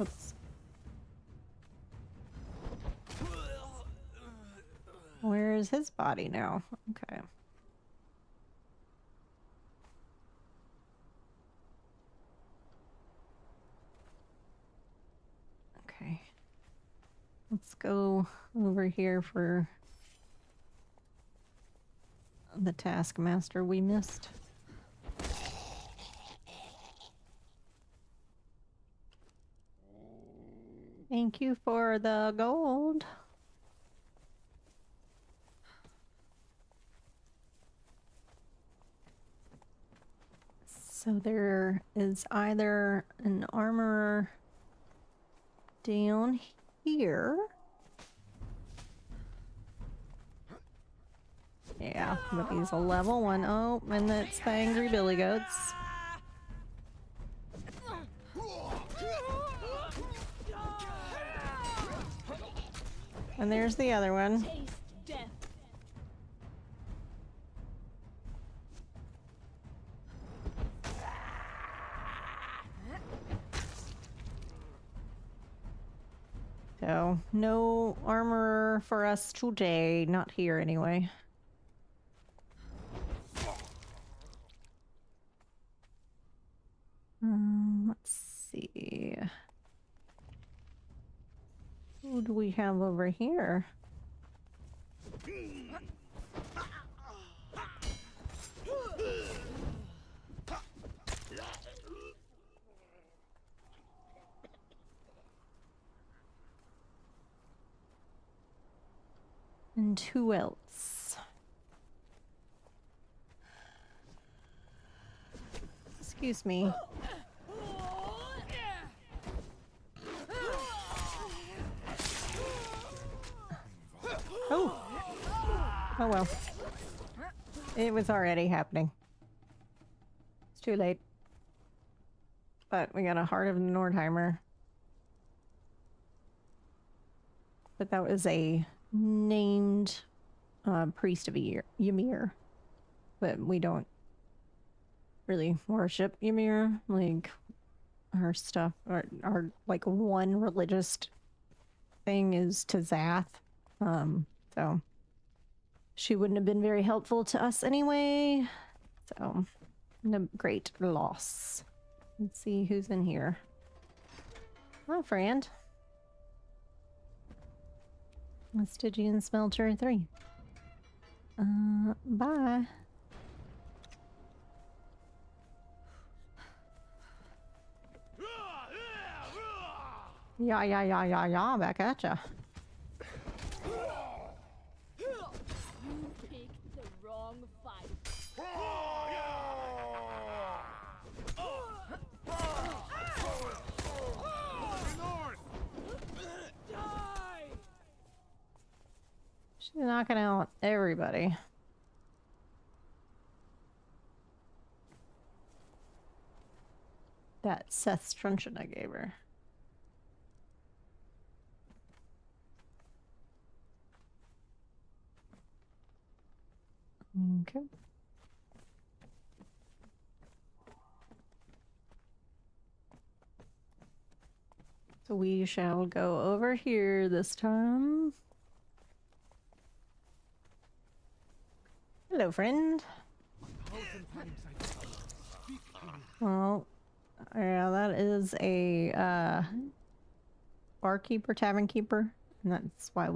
Oops. Where is his body now? Okay. Okay. Let's go over here for the taskmaster we missed. Thank you for the gold. So there is either an armorer down here. Yeah, but he's a level 1. Oh, and that's the angry billy goats. And there's the other one. Taste death. So, no armor for us today. Not here, anyway. Let's see. Who do we have over here? And who else? Excuse me. Oh. Oh well. It was already happening. It's too late. But we got a Heart of Nordheimer. But that was a named priest of Ymir. But we don't really worship Ymir. Like, our stuff, our like one religious thing is to Zath. So she wouldn't have been very helpful to us anyway. So, a great loss. Let's see who's in here. Oh, friend. Stygian Smelter 3. Bye. Yeah, back at ya. You picked the wrong fight. Die! She's knocking out everybody. That Seth's truncheon I gave her. Okay. So we shall go over here this time. Hello, friend. Well, yeah, that is a barkeeper, tavern keeper, and that's why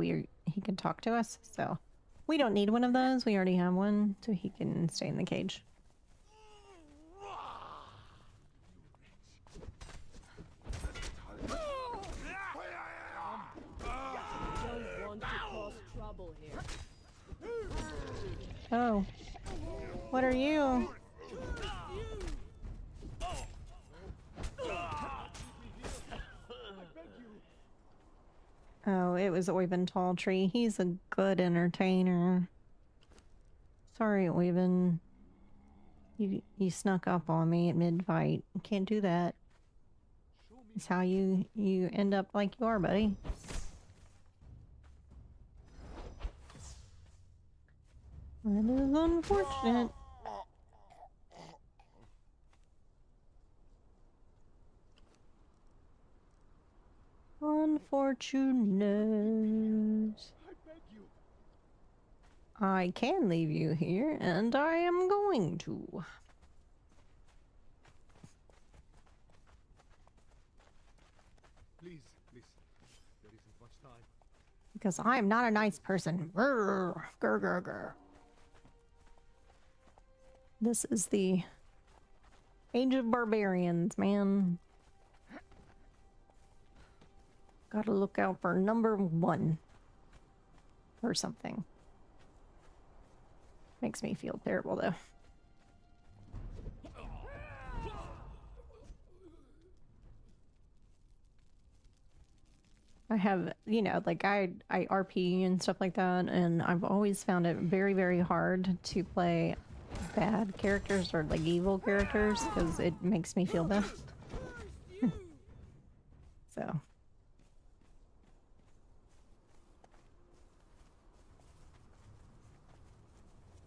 he can talk to us. So we don't need one of those. We already have one, so he can stay in the cage. Don't want to cause trouble here. Oh, what are you? Oh, it was Oyvind Talltree. He's a good entertainer. Sorry, Oyvind. You snuck up on me at mid-fight. You can't do that. It's how you end up like you are, buddy. That is unfortunate. Unfortunate. I can leave you here, and I am going to. Please, there isn't much time. Because I am not a nice person. Grr, grr, grr, grr. This is the Age of Barbarians, man. Gotta look out for number 1. Or something. Makes me feel terrible, though. I have, you know, like I RP and stuff like that, and I've always found it very, very hard to play bad characters or like evil characters because it makes me feel bad. So.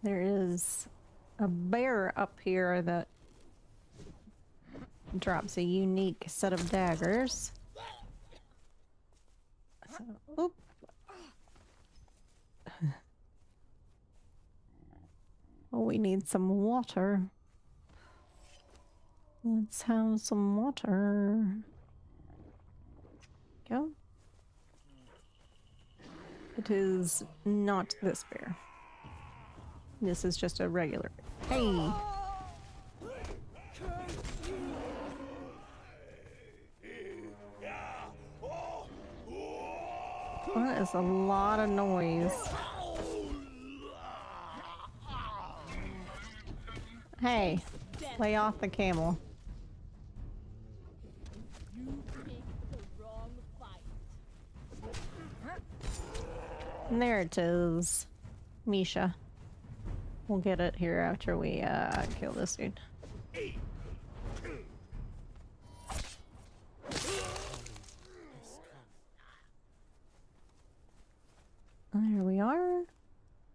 There is a bear up here that drops a unique set of daggers. So, oop. Oh, we need some water. Let's have some water. Go. It is not this bear. This is just a regular. Hey! Curse That is a lot of noise. Hey, lay off the camel. You picked the wrong fight. And there it is. Misha. We'll get it here after we kill this dude. There we are.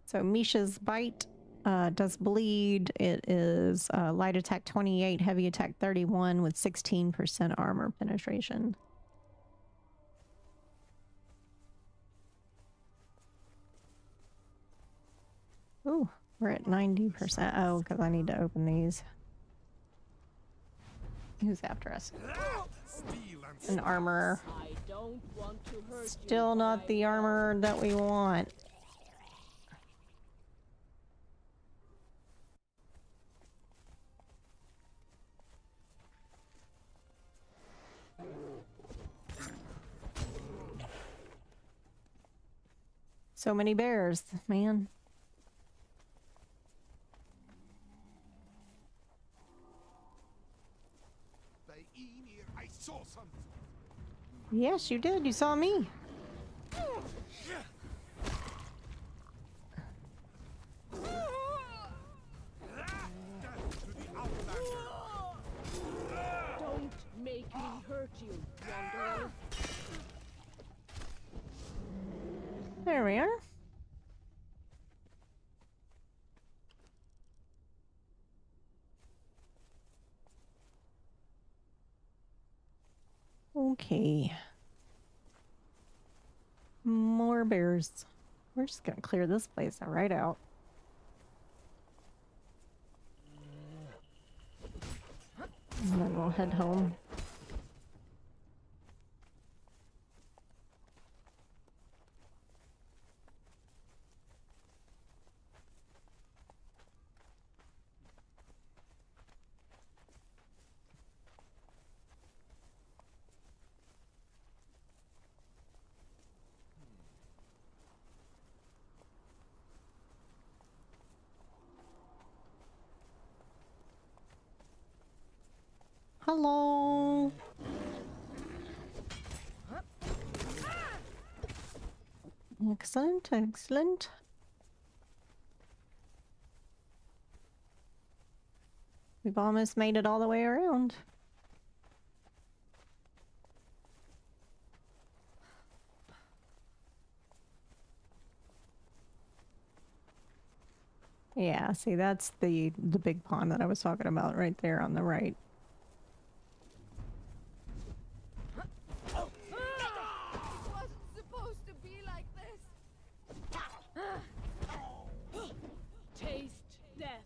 So Misha's bite does bleed. It is light attack 28, heavy attack 31 with 16% armor penetration. Ooh, we're at 90%. Oh, because I need to open these. Who's after us? An armor. I don't want to hurt Still you, not but the I armor that we want. So many bears, man. I saw something. Yes, you did. You saw me. Don't make me hurt you, Wanderer. There we are. Okay. More bears. We're just gonna clear this place right out. And then we'll head home. Hello. Excellent, excellent. We've almost made it all the way around. Yeah, see, that's the big pond that I was talking about right there on the right. It wasn't supposed to be like this. Taste death.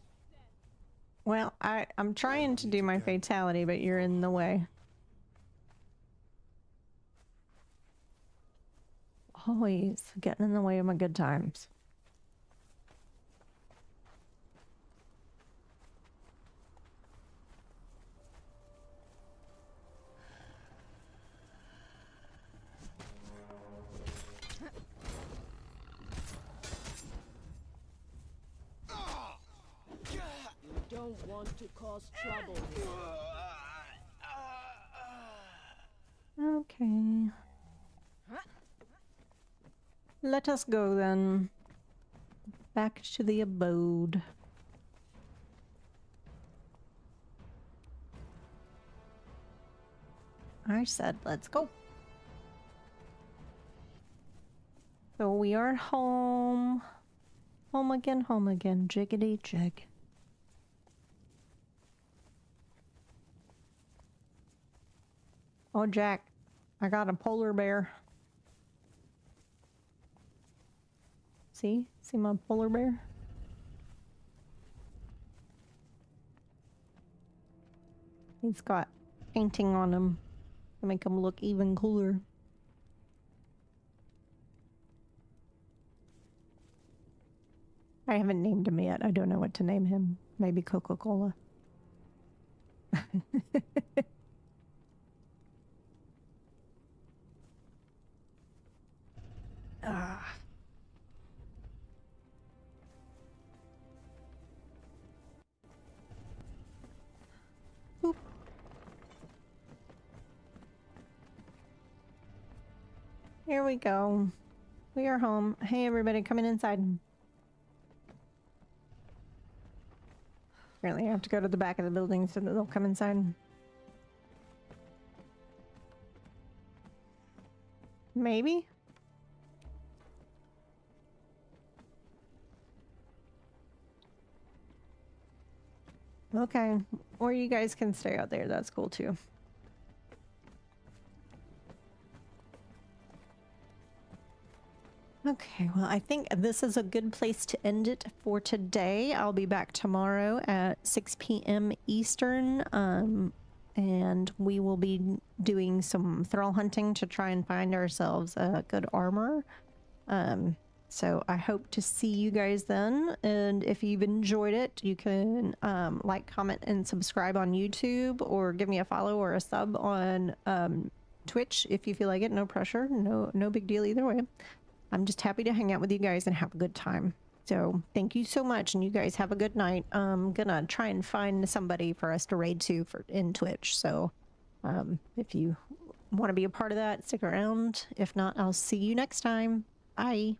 Well, I'm trying to do my fatality, but you're in the way. Always getting in the way of my good times. You don't want to cause trouble here. Okay. Let us go then. Back to the abode. I said, let's go. So we are home. Home again, jiggity jig. Oh, Jack, I got a polar bear. See? See my polar bear? He's got painting on him to make him look even cooler. I haven't named him yet. I don't know what to name him. Maybe Coca-Cola. Here we go. We are home. Hey, everybody, coming inside. Apparently, I have to go to the back of the building so that they'll come inside. Maybe? Okay. Or you guys can stay out there. That's cool, too. Okay, well, I think this is a good place to end it for today. I'll be back tomorrow at 6 p.m. Eastern, and we will be doing some thrall hunting to try and find ourselves a good armor. So I hope to see you guys then, and if you've enjoyed it, you can like, comment, and subscribe on YouTube, or give me a follow or a sub on Twitch if you feel like it. No pressure, no big deal either way. I'm just happy to hang out with you guys and have a good time. So thank you so much, and you guys have a good night. I'm gonna try and find somebody for us to raid to in Twitch. So if you want to be a part of that, stick around. If not, I'll see you next time. Bye.